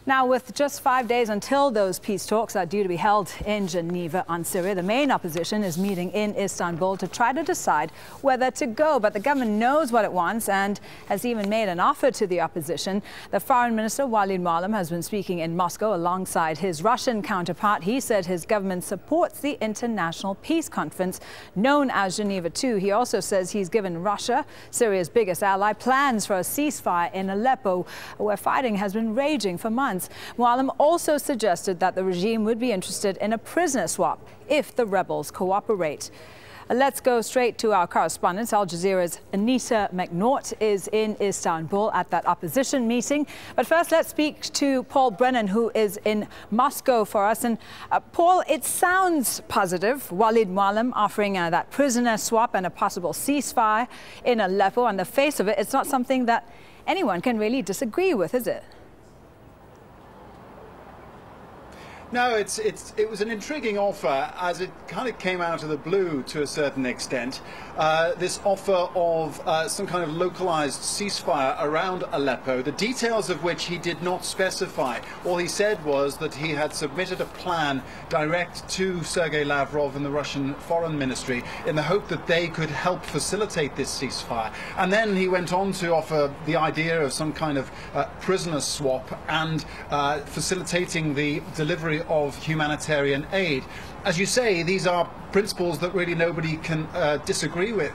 Now, with just 5 days until those peace talks are due to be held in Geneva on Syria, the main opposition is meeting in Istanbul to try to decide whether to go. But the government knows what it wants and has even made an offer to the opposition. The Foreign Minister, Walid Muallim, has been speaking in Moscow alongside his Russian counterpart. He said his government supports the International Peace Conference known as Geneva II. He also says he's given Russia, Syria's biggest ally, plans for a ceasefire in Aleppo, where fighting has been raging for months. Muallim also suggested that the regime would be interested in a prisoner swap if the rebels cooperate. Let's go straight to our correspondent. Al Jazeera's Anita McNaught is in Istanbul at that opposition meeting. But first, let's speak to Paul Brennan, who is in Moscow for us. And Paul, it sounds positive. Walid Muallim offering that prisoner swap and a possible ceasefire in Aleppo. On the face of it, it's not something that anyone can really disagree with, is it? No, it was an intriguing offer, as it kind of came out of the blue to a certain extent. This offer of some kind of localized ceasefire around Aleppo, the details of which he did not specify. All he said was that he had submitted a plan direct to Sergei Lavrov and the Russian Foreign Ministry in the hope that they could help facilitate this ceasefire. And then he went on to offer the idea of some kind of prisoner swap and facilitating the delivery of humanitarian aid. As you say, these are principles that really nobody can disagree with.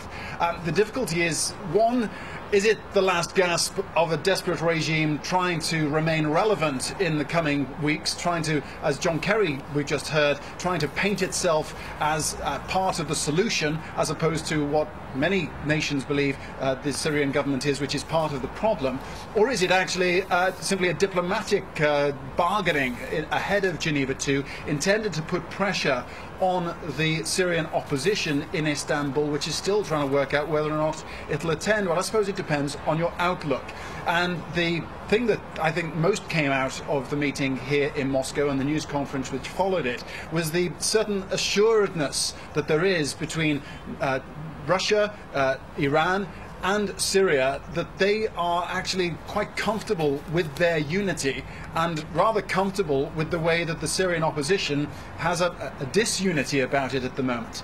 The difficulty is, one, is it the last gasp of a desperate regime trying to remain relevant in the coming weeks, trying to, as John Kerry we just heard, trying to paint itself as part of the solution as opposed to what many nations believe the Syrian government is, which is part of the problem? Or is it actually simply a diplomatic bargaining ahead of Geneva II intended to put pressure on the Syrian opposition in Istanbul, which is still trying to work out whether or not it'll attend? Well, I suppose it depends on your outlook. And the thing that I think most came out of the meeting here in Moscow and the news conference which followed it was the certain assuredness that there is between Russia, Iran and Syria, that they are actually quite comfortable with their unity and rather comfortable with the way that the Syrian opposition has a disunity about it at the moment.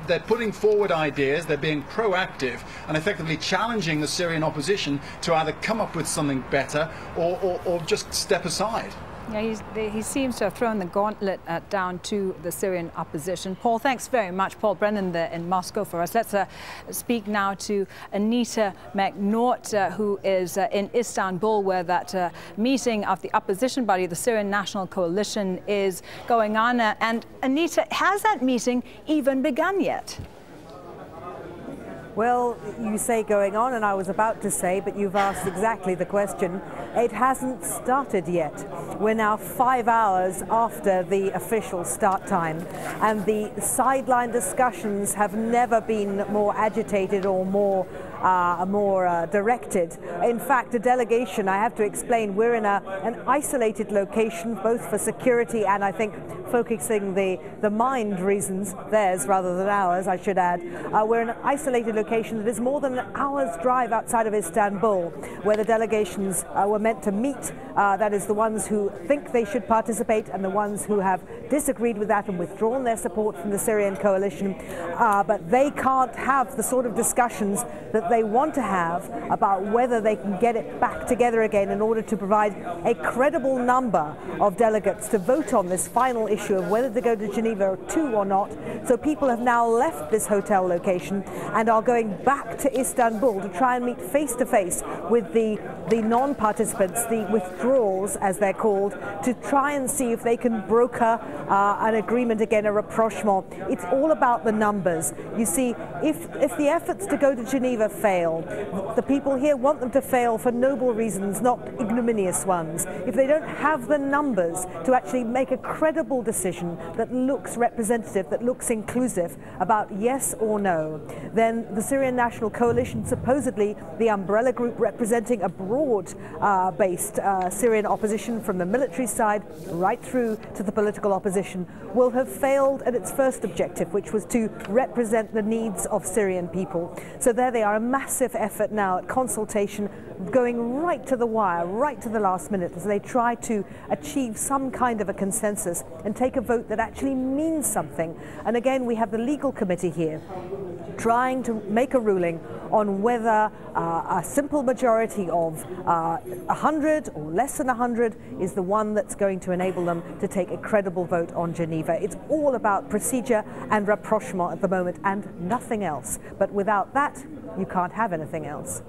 They're putting forward ideas, they're being proactive and effectively challenging the Syrian opposition to either come up with something better or just step aside. Yeah, he seems to have thrown the gauntlet down to the Syrian opposition. Paul, thanks very much. Paul Brennan there in Moscow for us. Let's speak now to Anita McNaught, who is in Istanbul, where that meeting of the opposition body, the Syrian National Coalition, is going on. And Anita, has that meeting even begun yet? Well, you say going on, and I was about to say, but you've asked exactly the question. It hasn't started yet. We're now 5 hours after the official start time, and the sideline discussions have never been more agitated or more directed. In fact, a delegation, I have to explain, we're in an isolated location, both for security and I think focusing the mind reasons, theirs rather than ours, I should add. We're in an isolated location that is more than an hour's drive outside of Istanbul, where the delegations were meant to meet. That is, the ones who think they should participate and the ones who have disagreed with that and withdrawn their support from the Syrian coalition. But they can't have the sort of discussions that they want to have about whether they can get it back together again in order to provide a credible number of delegates to vote on this final issue of whether to go to Geneva II or not. So people have now left this hotel location and are going back to Istanbul to try and meet face to face with the non-participants, the withdrawals as they're called, to try and see if they can broker an agreement again, a rapprochement. It's all about the numbers. You see, if the efforts to go to Geneva fail, the people here want them to fail for noble reasons, not ignominious ones. If they don't have the numbers to actually make a credible decision that looks representative, that looks inclusive about yes or no, then the Syrian National Coalition, supposedly the umbrella group representing a broad-based Syrian opposition from the military side right through to the political opposition, will have failed at its first objective, which was to represent the needs of Syrian people. So there they are, a massive effort now at consultation, going right to the wire, right to the last minute, as they try to achieve some kind of a consensus and take a vote that actually means something. And again, we have the legal committee here trying to make a ruling on whether a simple majority of 100 or less than 100 is the one that's going to enable them to take a credible vote on Geneva. It's all about procedure and rapprochement at the moment and nothing else. But without that, you can't have anything else.